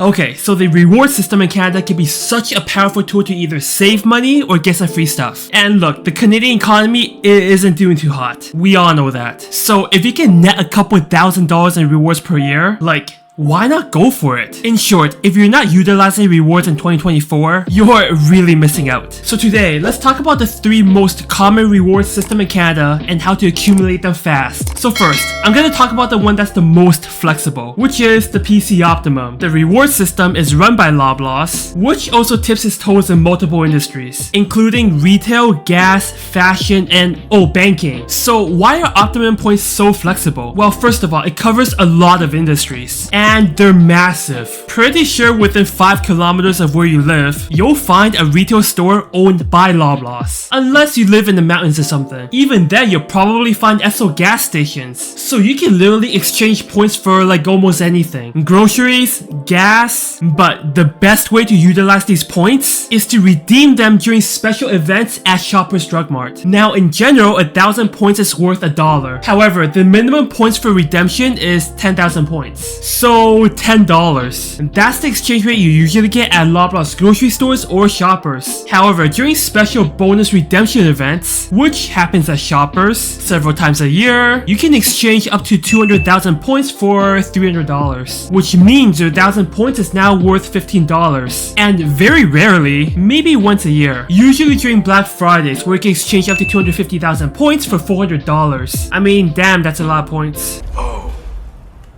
Okay, so the reward system in Canada can be such a powerful tool to either save money or get some free stuff. And look, the Canadian economy isn't doing too hot. We all know that. So if you can net a couple $1,000s in rewards per year, like, why not go for it? In short, if you're not utilizing rewards in 2024, you're really missing out. So today, let's talk about the 3 most common reward system in Canada and how to accumulate them fast. So first, I'm gonna talk about the one that's the most flexible, which is the PC Optimum. The reward system is run by Loblaws, which also tips its toes in multiple industries, including retail, gas, fashion, and banking. So why are Optimum points so flexible? Well, first of all, it covers a lot of industries. And they're massive. Pretty sure within 5 kilometers of where you live, you'll find a retail store owned by Loblaws. Unless you live in the mountains or something. Even then, you'll probably find Esso gas stations. So you can literally exchange points for like almost anything. Groceries, gas. But the best way to utilize these points is to redeem them during special events at Shoppers Drug Mart. Now, in general, 1,000 points is worth $1. However, the minimum points for redemption is 10,000 points. So $10. And that's the exchange rate you usually get at Loblaws grocery stores or Shoppers. However, during special bonus redemption events, which happens at Shoppers several times a year, you can exchange up to 200,000 points for $300, which means your 1,000 points is now worth $15. And very rarely, maybe once a year, usually during Black Fridays, where you can exchange up to 250,000 points for $400. I mean, damn, that's a lot of points. Oh,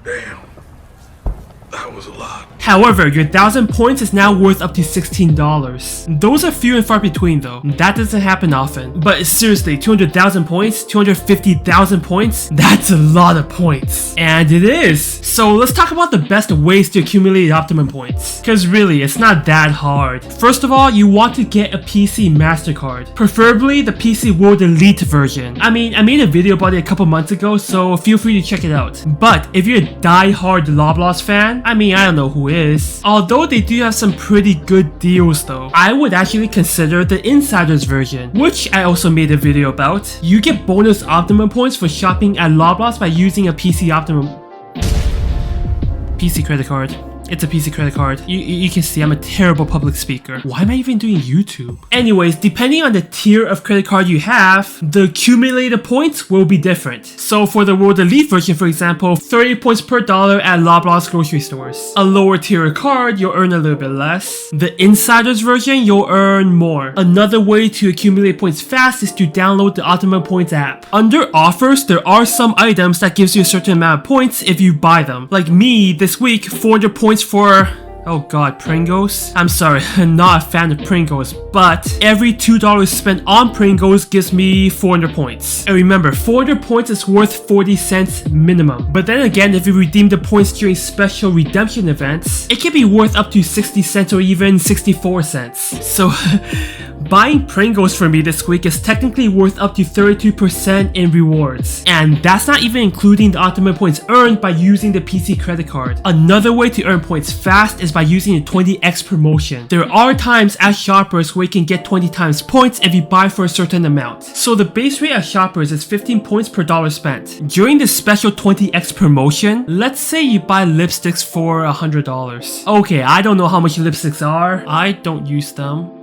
damn. That was a lot. However, your 1,000 points is now worth up to $16. Those are few and far between though. That doesn't happen often. But seriously, 200,000 points, 250,000 points, that's a lot of points. And it is. So let's talk about the best ways to accumulate Optimum points. Cause really, it's not that hard. First of all, you want to get a PC MasterCard. Preferably the PC World Elite version. I mean, I made a video about it a couple months ago, so feel free to check it out. But if you're a die-hard Loblaws fan, I mean, I don't know who is. Although they do have some pretty good deals though. I would actually consider the Insiders version, which I also made a video about. You get bonus Optimum points for shopping at Loblaws by using a PC Optimum PC credit card. It's a PC credit card. You can see I'm a terrible public speaker. Why am I even doing YouTube? Anyways, depending on the tier of credit card you have, the accumulated points will be different. So for the World Elite version, for example, 30 points per dollar at Loblaws grocery stores. A lower tier card, you'll earn a little bit less. The Insiders version, you'll earn more. Another way to accumulate points fast is to download the Optimum Points app. Under offers, there are some items that gives you a certain amount of points if you buy them. Like me, this week, 400 points for, oh god, Pringles? I'm sorry, I'm not a fan of Pringles, but every $2 spent on Pringles gives me 400 points. And remember, 400 points is worth 40 cents minimum. But then again, if you redeem the points during special redemption events, it can be worth up to 60 cents or even 64 cents. So buying Pringles for me this week is technically worth up to 32% in rewards. And that's not even including the Optimum points earned by using the PC credit card. Another way to earn points fast is by using a 20x promotion. There are times at Shoppers where you can get 20 times points if you buy for a certain amount. So the base rate at Shoppers is 15 points per dollar spent. During this special 20x promotion, let's say you buy lipsticks for $100. Okay, I don't know how much lipsticks are. I don't use them.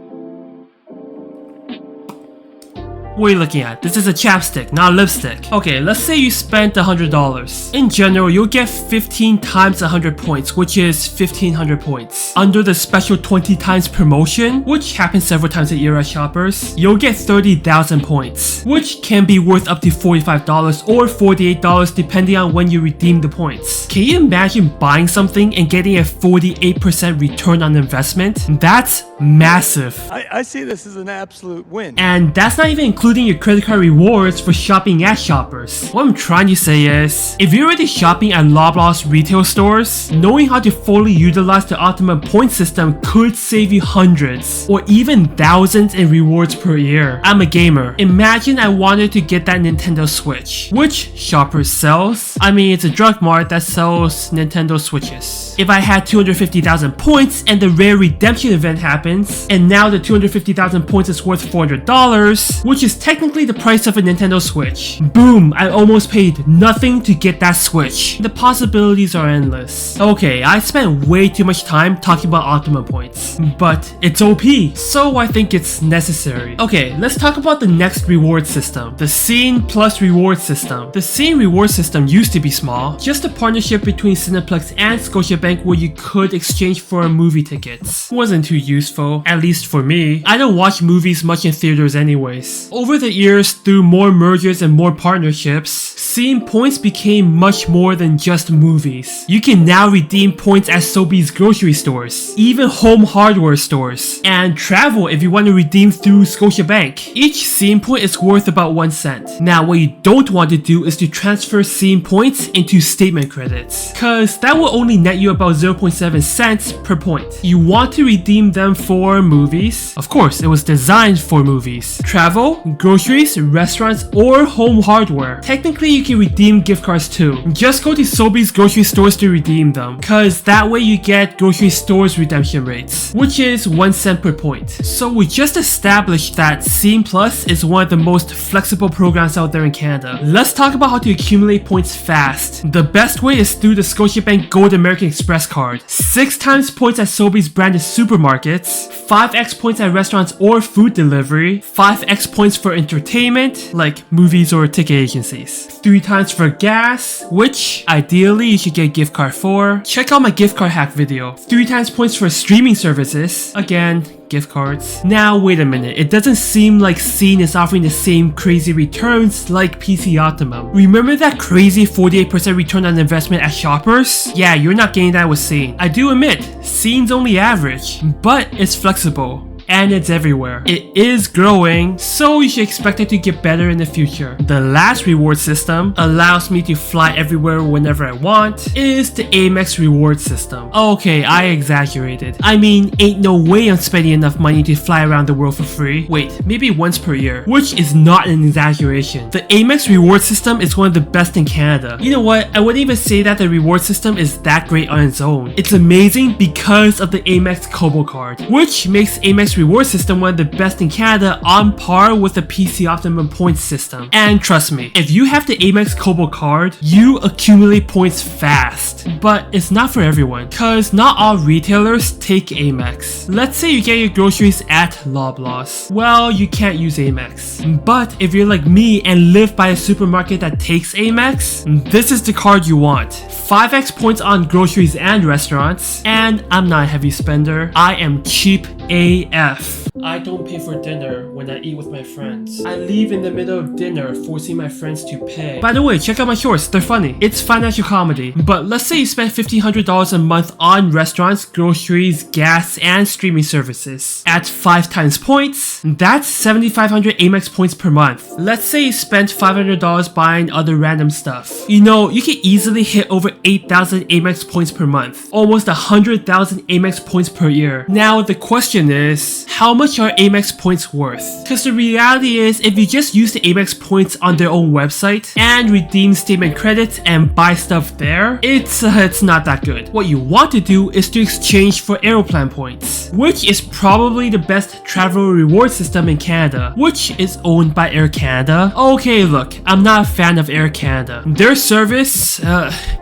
What are you looking at? This is a chapstick, not a lipstick. Okay, let's say you spent $100. In general, you'll get 15 times 100 points, which is 1,500 points. Under the special 20 times promotion, which happens several times a year at Shoppers, you'll get 30,000 points, which can be worth up to $45 or $48 depending on when you redeem the points. Can you imagine buying something and getting a 48% return on investment? That's massive. I see this as an absolute win. And that's not even including your credit card rewards for shopping at Shoppers. What I'm trying to say is, if you're already shopping at Loblaws retail stores, knowing how to fully utilize the Optimum point system could save you hundreds or even thousands in rewards per year. I'm a gamer. Imagine I wanted to get that Nintendo Switch. Which shopper sells? I mean, it's a drug mart that sells Nintendo Switches. If I had 250,000 points and the rare redemption event happens, and now the 250,000 points is worth $400, which is technically the price of a Nintendo Switch. Boom, I almost paid nothing to get that Switch. The possibilities are endless. Okay, I spent way too much time talking about Optimum points, but it's OP, so I think it's necessary. Okay, let's talk about the next reward system, the Scene Plus reward system. The Scene reward system used to be small, just a partnership between Cineplex and Scotiabank where you could exchange for movie tickets. Wasn't too useful, at least for me. I don't watch movies much in theaters anyways. Over the years, through more mergers and more partnerships, Scene points became much more than just movies. You can now redeem points at Sobeys grocery stores, even home hardware stores, and travel if you want to redeem through Scotiabank. Each Scene point is worth about 1 cent. Now, what you don't want to do is to transfer Scene points into statement credits, cause that will only net you about 0.7 cents per point. You want to redeem them for movies. Of course, it was designed for movies. Travel, groceries, restaurants, or home hardware. Technically, you can redeem gift cards too. Just go to Sobeys grocery stores to redeem them, cause that way you get grocery stores redemption rates, which is 1 cent per point. So we just established that Scene Plus is one of the most flexible programs out there in Canada. Let's talk about how to accumulate points fast. The best way is through the Scotiabank Gold American Express card. 6 times points at Sobeys branded supermarkets, 5x points at restaurants or food delivery, 5x points for entertainment, like movies or ticket agencies, 3 times for gas, which ideally you should get a gift card for. Check out my gift card hack video. 3 times points for streaming services, again, gift cards. Now wait a minute, it doesn't seem like Scene is offering the same crazy returns like PC Optimum. Remember that crazy 48% return on investment at Shoppers? Yeah, you're not getting that with Scene. I do admit, Scene's only average, but it's flexible. And it's everywhere. It is growing, so you should expect it to get better in the future. The last reward system allows me to fly everywhere whenever I want is the Amex Rewards system. Okay, I exaggerated. I mean, ain't no way I'm spending enough money to fly around the world for free. Wait, maybe once per year, which is not an exaggeration. The Amex Rewards system is one of the best in Canada. You know what? I wouldn't even say that the reward system is that great on its own. It's amazing because of the Amex Kobo card, which makes Amex reward system one of the best in Canada, on par with the PC Optimum points system. And trust me, if you have the Amex Kobo card, you accumulate points fast. But it's not for everyone, cause not all retailers take Amex. Let's say you get your groceries at Loblaws. Well, you can't use Amex. But if you're like me and live by a supermarket that takes Amex, this is the card you want. 5x points on groceries and restaurants, and I'm not a heavy spender. I am cheap AF. I don't pay for dinner when I eat with my friends. I leave in the middle of dinner, forcing my friends to pay. By the way, check out my shorts, they're funny. It's financial comedy. But let's say you spend $1,500 a month on restaurants, groceries, gas, and streaming services. At 5 times points, that's 7,500 Amex points per month. Let's say you spent $500 buying other random stuff. You know, you can easily hit over 8,000 Amex points per month. Almost 100,000 Amex points per year. Now the question is, how much are Amex points worth? Because the reality is, if you just use the Amex points on their own website and redeem statement credits and buy stuff there, it's not that good. What you want to do is to exchange for Aeroplan points, which is probably the best travel reward system in Canada, which is owned by Air Canada. Okay, look, I'm not a fan of Air Canada. Their service,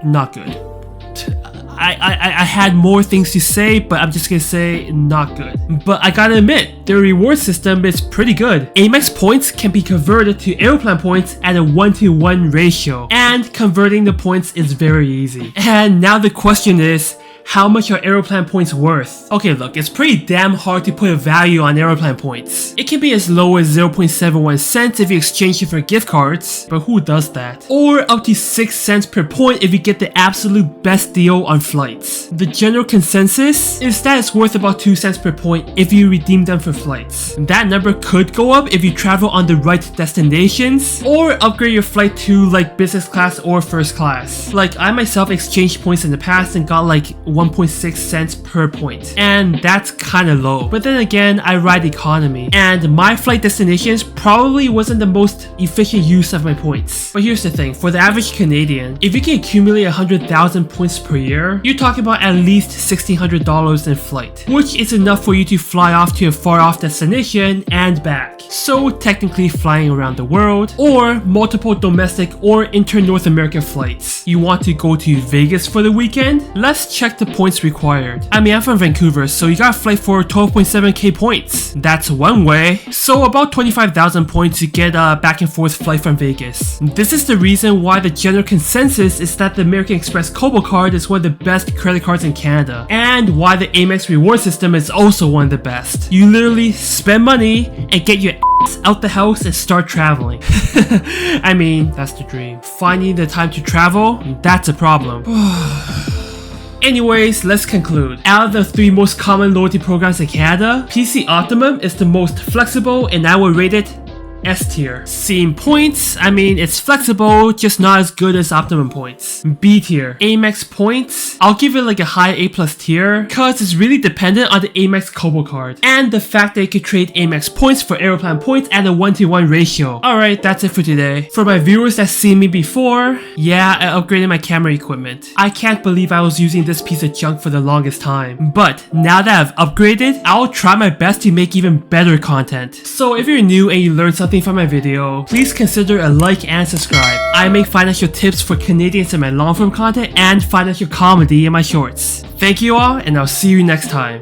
not good. I had more things to say, but I'm just gonna say not good. But I gotta admit, their reward system is pretty good. Amex points can be converted to Aeroplan points at a 1-to-1 ratio, and converting the points is very easy. And now the question is, how much are Aeroplan points worth? Okay, look, it's pretty damn hard to put a value on Aeroplan points. It can be as low as 0.71 cents if you exchange it for gift cards, but who does that? Or up to 6 cents per point if you get the absolute best deal on flights. The general consensus is that it's worth about 2 cents per point if you redeem them for flights. That number could go up if you travel on the right destinations, or upgrade your flight to like business class or first class. Like I myself exchanged points in the past and got like 1.6 cents per point. And that's kinda low. But then again, I ride economy, and my flight destinations probably wasn't the most efficient use of my points. But here's the thing, for the average Canadian, if you can accumulate 100,000 points per year, you're talking about at least $1,600 in flight, which is enough for you to fly off to a far off destination and back. So technically flying around the world, or multiple domestic or inter-North American flights. You want to go to Vegas for the weekend? Let's check the points required. I mean, I'm from Vancouver, so you got a flight for 12.7k points. That's one way. So about 25,000 points to get a back and forth flight from Vegas. This is the reason why the general consensus is that the American Express Kobo card is one of the best credit cards in Canada, and why the Amex Rewards system is also one of the best. You literally spend money and get your ass out the house and start traveling. I mean, that's the dream. Finding the time to travel, that's a problem. Anyways, let's conclude. Out of the 3 most common loyalty programs in Canada, PC Optimum is the most flexible, and I would rate it S tier. Same points, I mean, it's flexible, just not as good as Optimum points. B tier. Amex points, I'll give it like a high A+ tier, cause it's really dependent on the Amex Kobo card, and the fact that you could trade Amex points for Aeroplan points at a 1-to-1 ratio. Alright, that's it for today. For my viewers that seen me before, yeah, I upgraded my camera equipment. I can't believe I was using this piece of junk for the longest time. But now that I've upgraded, I'll try my best to make even better content. So if you're new and you learned something from my video, please consider a like and subscribe. I make financial tips for Canadians in my long form content and financial comedy in my shorts. Thank you all, and I'll see you next time.